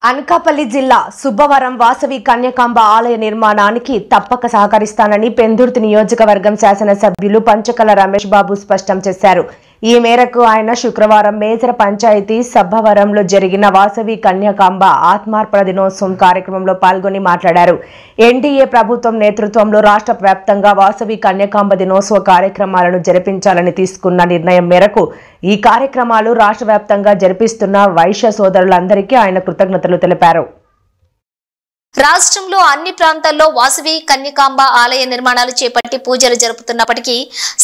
అనకాపల్లి జిల్లా సుబ్బవరం వాసవి కన్యకాంబ ఆలయ నిర్మాణానికి తప్పక సహకరిస్తానని పెందుర్తి నియోజకవర్గం శాసనసభ్యులు పంచకల రమేష్ బాబు స్పష్టం చేశారు. ఈ మేరకు ఆయన శుక్రవారం మేజర్ పంచాయతీ సబ్బవరంలో జరిగిన వాసవి కన్యకాంబ ఆత్మార్పణ దినోత్సవం కార్యక్రమంలో పాల్గొని మాట్లాడారు. ఎన్డీఏ ప్రభుత్వం నేతృత్వంలో రాష్ట్ర వ్యాప్తంగా వాసవి కన్యకాంబ దినోత్సవ కార్యక్రమాలను జరిపించాలని తీసుకున్న నిర్ణయం మేరకు ఈ కార్యక్రమాలు రాష్ట్ర వ్యాప్తంగా జరిపిస్తున్న వైశ్య సోదరులందరికీ ఆయన కృతజ్ఞతలు తెలిపారు. రాష్ట్రంలో అన్ని ప్రాంతాల్లో వాసవి కన్యకాంబ ఆలయ నిర్మాణాలు చేపట్టి పూజలు జరుపుతున్నప్పటికీ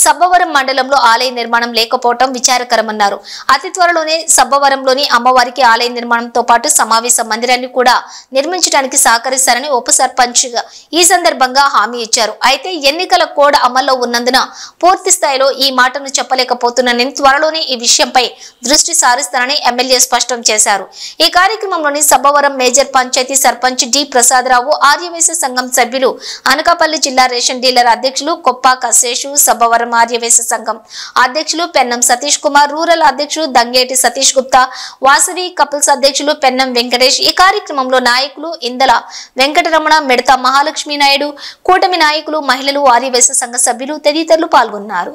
సబ్బవరం మండలంలో ఆలయ నిర్మాణం లేకపోవడం విచారకరమన్నారు. అతి త్వరలోనే సబ్బవరంలోని అమ్మవారికి ఆలయ నిర్మాణంతో పాటు సమావేశ మందిరాన్ని కూడా నిర్మించడానికి సహకరిస్తారని ఉప సర్పంచ్ ఈ సందర్భంగా హామీ ఇచ్చారు. అయితే ఎన్నికల కోడ్ అమల్లో ఉన్నందున పూర్తి స్థాయిలో ఈ మాటను చెప్పలేకపోతున్నానని త్వరలోనే ఈ విషయంపై దృష్టి సారిస్తానని ఎమ్మెల్యే స్పష్టం చేశారు. ఈ కార్యక్రమంలోని సబ్బవరం మేజర్ పంచాయతీ సర్పంచ్ డి ప్రసాదరావు, ఆర్యవేశ సంఘం సభ్యులు, అనకాపల్లి జిల్లా రేషన్ డీలర్ అధ్యక్షులు కొప్పాక శేషు, సబ్బవరం ఆర్యవేశ సంఘం అధ్యక్షులు పెన్నం సతీష్ కుమార్, రూరల్ అధ్యక్షులు దంగేటి సతీష్ గుప్తా, వాసవి కపుల్స్ అధ్యక్షులు పెన్నం వెంకటేష్, ఈ కార్యక్రమంలో నాయకులు ఇందల వెంకటరమణ, మిడత మహాలక్ష్మి నాయుడు, కూటమి నాయకులు, మహిళలు, ఆర్యవేశ సంఘ సభ్యులు తదితరులు పాల్గొన్నారు.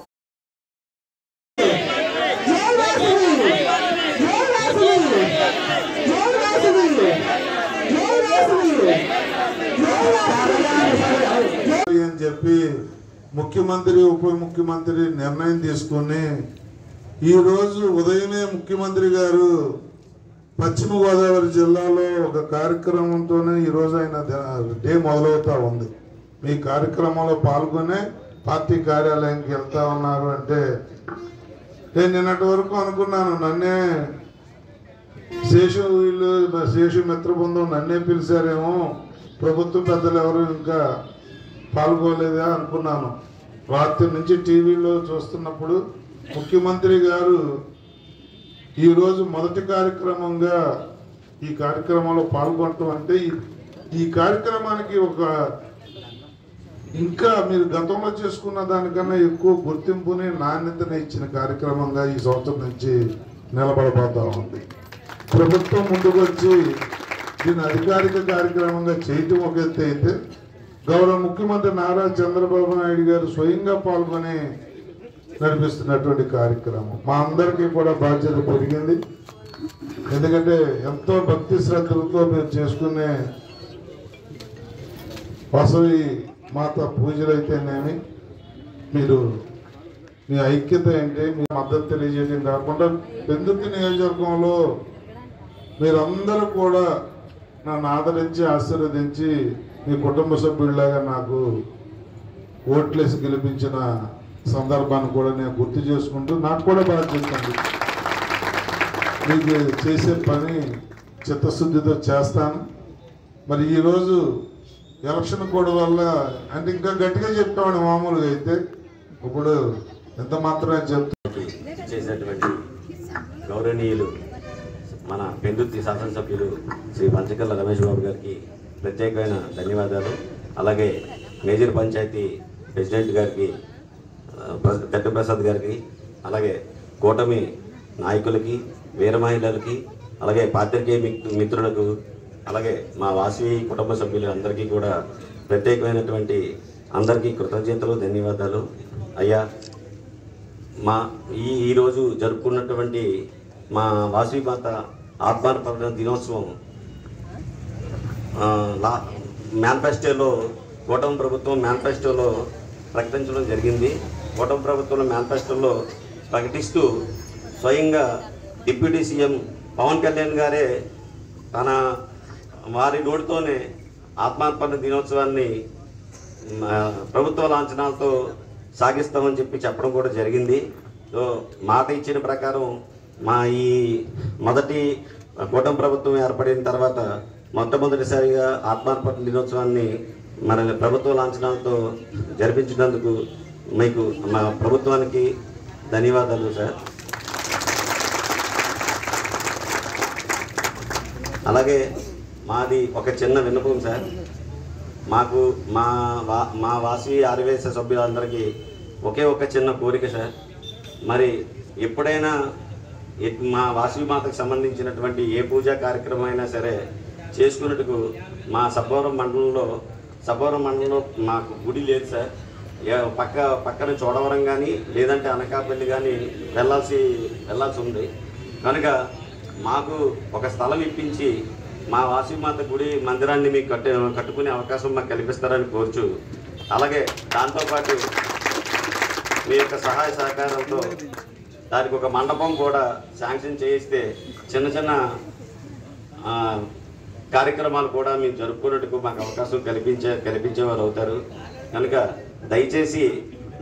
అని చెప్పి ముఖ్యమంత్రి ఉప ముఖ్యమంత్రి నిర్ణయం తీసుకుని ఈరోజు ఉదయమే ముఖ్యమంత్రి గారు పశ్చిమ గోదావరి జిల్లాలో ఒక కార్యక్రమంతోనే ఈరోజు ఆయన డే మొదలవుతా ఉంది. మీ కార్యక్రమంలో పాల్గొనే పార్టీ కార్యాలయానికి వెళ్తా ఉన్నారు అంటే నేను నిన్నటి వరకు అనుకున్నాను నన్నే శేషు మిత్ర బృందం నన్నే పిలిచారేమో, ప్రభుత్వ పెద్దలు ఎవరు ఇంకా పాల్గొలేదా అనుకున్నాను. రాత్రి నుంచి టీవీలో చూస్తున్నప్పుడు ముఖ్యమంత్రి గారు ఈరోజు మొదటి కార్యక్రమంగా ఈ కార్యక్రమంలో పాల్గొనటం అంటే ఈ కార్యక్రమానికి ఒక ఇంకా మీరు గతంలో చేసుకున్న దానికన్నా ఎక్కువ గుర్తింపుని నాణ్యతని ఇచ్చిన కార్యక్రమంగా ఈ సంవత్సరం నుంచి నిలబడబోతా ఉంది. ప్రభుత్వం ముందుకు వచ్చి దీన్ని అధికారిక కార్యక్రమంగా చేయటం ఒక ఎత్తు అయితే, గౌరవ ముఖ్యమంత్రి నారా చంద్రబాబు నాయుడు గారు స్వయంగా పాల్గొని నడిపిస్తున్నటువంటి కార్యక్రమం మా అందరికీ కూడా బాధ్యత పెరిగింది. ఎందుకంటే ఎంతో భక్తి శ్రద్ధలతో మీరు చేసుకునే వాసవి మాత పూజలు అయితేనేమి, మీరు మీ ఐక్యత ఏంటి, మీ మద్దతు తెలియజేయడం కాకుండా పెందుర్తి నియోజకవర్గంలో మీరందరూ కూడా నన్ను ఆదరించి ఆశీర్వదించి మీ కుటుంబ సభ్యుల్లాగా నాకు ఓట్లేసి గెలిపించిన సందర్భాన్ని కూడా నేను గుర్తు చేసుకుంటూ నాకు కూడా బాధ్యత ఉంది. మీకు చేసే పని చిత్తశుద్ధితో చేస్తాను. మరి ఈరోజు ఎలక్షన్ కోడ్ వల్ల అంటే ఇంకా గట్టిగా చెప్తామని మామూలుగా అయితే ఇప్పుడు ఎంత మాత్రమే చేసినటువంటి గౌరవనీయులు మన పెందుర్తి శాసనసభ్యులు శ్రీ పంచకల్ల రమేష్ బాబు గారికి ప్రత్యేకమైన ధన్యవాదాలు. అలాగే మేజర్ పంచాయతీ ప్రెసిడెంట్ గారికి గట్టి ప్రసాద్ గారికి, అలాగే కూటమి నాయకులకి, వీర మహిళలకి, అలాగే పాత్రికేయ మిత్రులకు, అలాగే మా వాసవి కుటుంబ సభ్యులు అందరికీ కూడా ప్రత్యేకమైనటువంటి అందరికీ కృతజ్ఞతలు, ధన్యవాదాలు. అయ్యా, మా ఈరోజు జరుపుకున్నటువంటి మా వాసవి మాత ఆత్మార్పణ దినోత్సవం మేనిఫెస్టోలో కూటమి ప్రభుత్వం మేనిఫెస్టోలో ప్రకటించడం జరిగింది. కూటమి ప్రభుత్వంలో మేనిఫెస్టోలో ప్రకటిస్తూ స్వయంగా డిప్యూటీ సీఎం పవన్ కళ్యాణ్ గారే తన వారి నోటితోనే ఆత్మార్పణ దినోత్సవాన్ని ప్రభుత్వ లాంఛనాలతో సాగిస్తామని చెప్పడం కూడా జరిగింది. సో మాట ఇచ్చిన ప్రకారం మా ఈ మొదటి కూటమి ప్రభుత్వం ఏర్పడిన తర్వాత మొట్టమొదటిసారిగా ఆత్మార్పణ దినోత్సవాన్ని మన ప్రభుత్వ లాంఛనాలతో జరిపించినందుకు మీకు మా ప్రభుత్వానికి ధన్యవాదాలు సార్. అలాగే మాది ఒక చిన్న విన్నపం సార్. మాకు మా వాసవి ఆర్యవేశ సభ్యులందరికీ ఒకే ఒక చిన్న కోరిక సార్. మరి ఎప్పుడైనా మా వాసవి మాతకు సంబంధించినటువంటి ఏ పూజా కార్యక్రమం అయినా సరే చేసుకున్నట్టుకు మా సబ్బవరం మండలంలో మాకు గుడి లేదు సార్. పక్కన చోడవరం కానీ లేదంటే అనకాపల్లి కానీ వెళ్ళాల్సి ఉంది. కనుక మాకు ఒక స్థలం ఇప్పించి మా వాసవిమాత గుడి మందిరాన్ని మీకు కట్టుకునే అవకాశం మాకు కల్పిస్తారని కోరుచు, అలాగే దాంతోపాటు మీ యొక్క సహాయ సహకారంతో దానికి ఒక మండపం కూడా శాంక్షన్ చేయిస్తే చిన్న కార్యక్రమాలు కూడా మేము జరుపుకున్నట్టుకు మాకు అవకాశం కల్పించేవారు అవుతారు. కనుక దయచేసి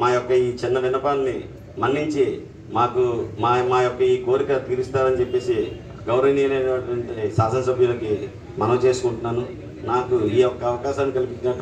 మా యొక్క ఈ చిన్న విన్నపాన్ని మన్నించి మాకు మా యొక్క ఈ కోరిక తీరుస్తారని చెప్పేసి గౌరవనీయులైనటువంటి శాసనసభ్యులకి మనవి చేసుకుంటున్నాను. నాకు ఈ యొక్క అవకాశాన్ని కల్పించిన